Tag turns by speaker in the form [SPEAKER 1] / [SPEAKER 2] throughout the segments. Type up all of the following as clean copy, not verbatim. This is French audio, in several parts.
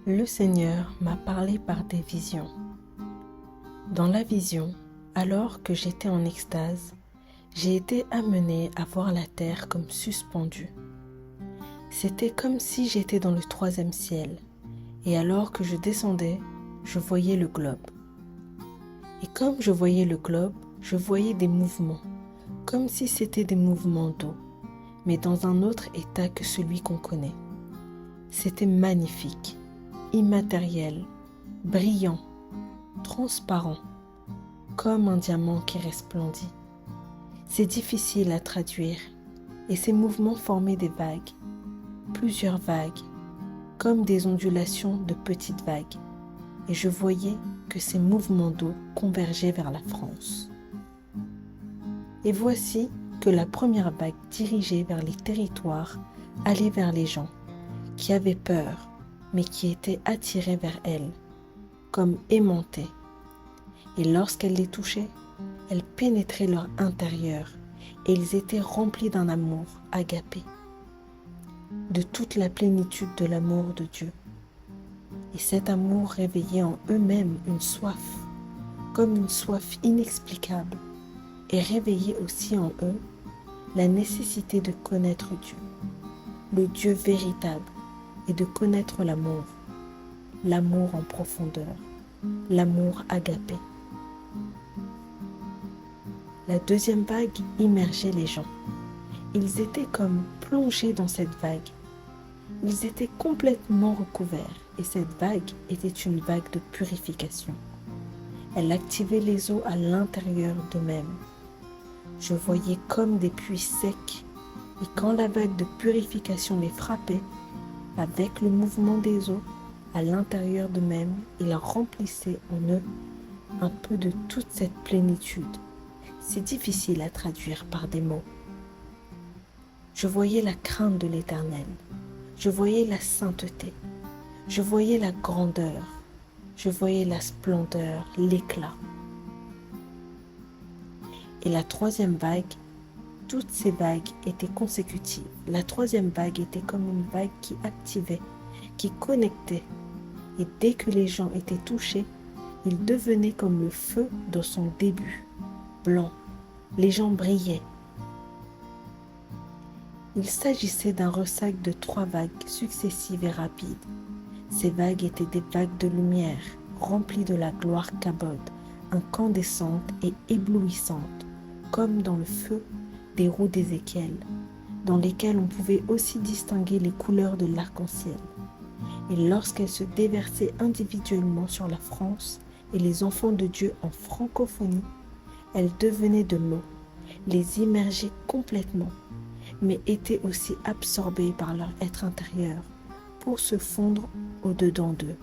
[SPEAKER 1] Le Seigneur m'a parlé par des visions. Dans la vision, alors que j'étais en extase, j'ai été amenée à voir la terre comme suspendue. C'était comme si j'étais dans le 3e ciel, et alors que je descendais, je voyais le globe. Et comme je voyais le globe, je voyais des mouvements, comme si c'était des mouvements d'eau, mais dans un autre état que celui qu'on connaît. C'était magnifique, immatériel, brillant, transparent, comme un diamant qui resplendit. C'est difficile à traduire, et ces mouvements formaient des vagues, plusieurs vagues, comme des ondulations de petites vagues, et je voyais que ces mouvements d'eau convergeaient vers la France. Et voici que la première vague dirigée vers les territoires allait vers les gens, qui avaient peur, mais qui étaient attirés vers elle, comme aimantées. Et lorsqu'elle les touchait, elle pénétrait leur intérieur, et ils étaient remplis d'un amour agapé, de toute la plénitude de l'amour de Dieu. Et cet amour réveillait en eux-mêmes une soif, comme une soif inexplicable, et réveillait aussi en eux la nécessité de connaître Dieu, le Dieu véritable, et de connaître l'amour en profondeur, l'amour agapé. La deuxième vague immergeait les gens. Ils étaient comme plongés dans cette vague. Ils étaient complètement recouverts, et cette vague était une vague de purification. Elle activait les eaux à l'intérieur d'eux-mêmes. Je voyais comme des puits secs, et quand la vague de purification les frappait, avec le mouvement des eaux, à l'intérieur d'eux-mêmes, il remplissait en eux un peu de toute cette plénitude. C'est difficile à traduire par des mots. Je voyais la crainte de l'Éternel, je voyais la sainteté, je voyais la grandeur, je voyais la splendeur, l'éclat. Et la troisième vague, toutes ces vagues étaient consécutives. La troisième vague était comme une vague qui activait, qui connectait. Et dès que les gens étaient touchés, ils devenaient comme le feu dans son début, blanc. Les gens brillaient. Il s'agissait d'un ressac de 3 vagues successives et rapides. Ces vagues étaient des vagues de lumière, remplies de la gloire kabod, incandescente et éblouissante, comme dans le feu des roues d'Ézéchiel, dans lesquelles on pouvait aussi distinguer les couleurs de l'arc-en-ciel. Et lorsqu'elles se déversaient individuellement sur la France et les enfants de Dieu en francophonie, elles devenaient de l'eau, les immergeaient complètement, mais étaient aussi absorbées par leur être intérieur pour se fondre au-dedans d'eux.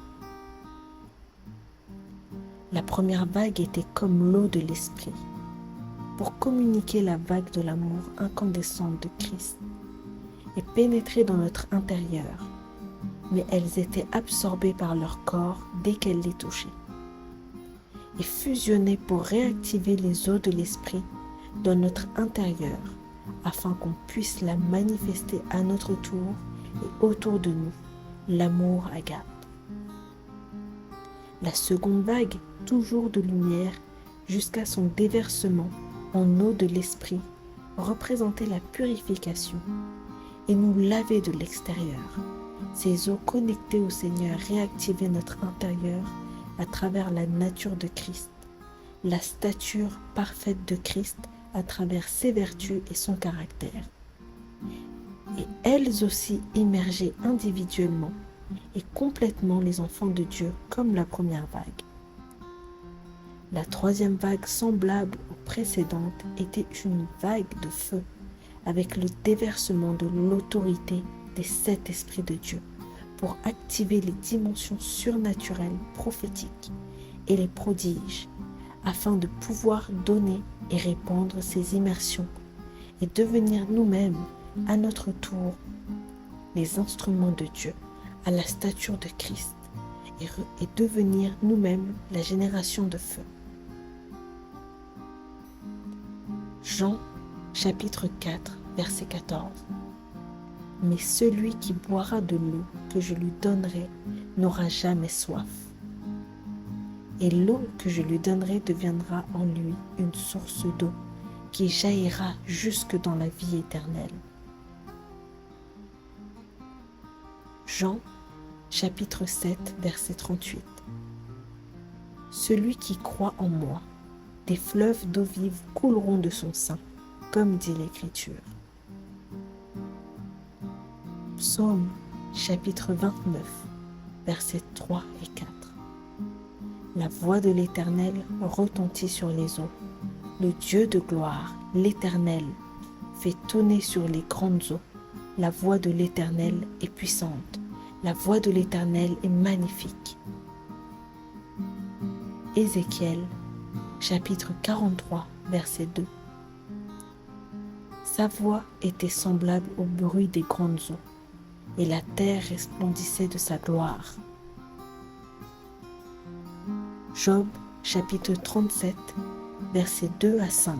[SPEAKER 1] La première vague était comme l'eau de l'esprit, pour communiquer la vague de l'amour incandescente de Christ et pénétrer dans notre intérieur, mais elles étaient absorbées par leur corps dès qu'elles les touchaient et fusionnaient pour réactiver les eaux de l'esprit dans notre intérieur afin qu'on puisse la manifester à notre tour et autour de nous, l'amour agape. La seconde vague, toujours de lumière jusqu'à son déversement en eau de l'esprit, représentait la purification et nous lavait de l'extérieur. Ces eaux connectées au Seigneur réactivaient notre intérieur à travers la nature de Christ, la stature parfaite de Christ à travers ses vertus et son caractère. Et elles aussi immergeaient individuellement et complètement les enfants de Dieu comme la première vague. La troisième vague, semblable aux précédentes, était une vague de feu avec le déversement de l'autorité des 7 esprits de Dieu pour activer les dimensions surnaturelles prophétiques et les prodiges afin de pouvoir donner et répandre ces immersions et devenir nous-mêmes à notre tour les instruments de Dieu à la stature de Christ et devenir nous-mêmes la génération de feu. Jean chapitre 4 verset 14. Mais celui qui boira de l'eau que je lui donnerai n'aura jamais soif. Et l'eau que je lui donnerai deviendra en lui une source d'eau qui jaillira jusque dans la vie éternelle. Jean, chapitre 7, verset 38. Celui qui croit en moi, des fleuves d'eau vive couleront de son sein, comme dit l'Écriture. Psaume, chapitre 29, versets 3 et 4. La voix de l'Éternel retentit sur les eaux. Le Dieu de gloire, l'Éternel, fait tonner sur les grandes eaux. La voix de l'Éternel est puissante. La voix de l'Éternel est magnifique. Ézéchiel, chapitre 43, verset 2. Sa voix était semblable au bruit des grandes eaux, et la terre resplendissait de sa gloire. Job, chapitre 37, versets 2 à 5.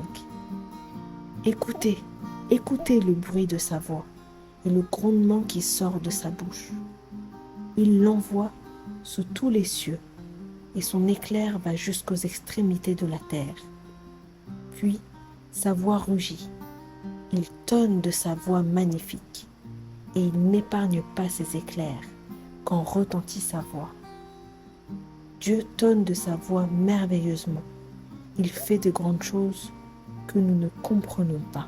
[SPEAKER 1] Écoutez, écoutez le bruit de sa voix et le grondement qui sort de sa bouche. Il l'envoie sous tous les cieux, et son éclair va jusqu'aux extrémités de la terre. Puis sa voix rugit. Il tonne de sa voix magnifique, et il n'épargne pas ses éclairs quand retentit sa voix. Dieu tonne de sa voix merveilleusement. Il fait de grandes choses que nous ne comprenons pas.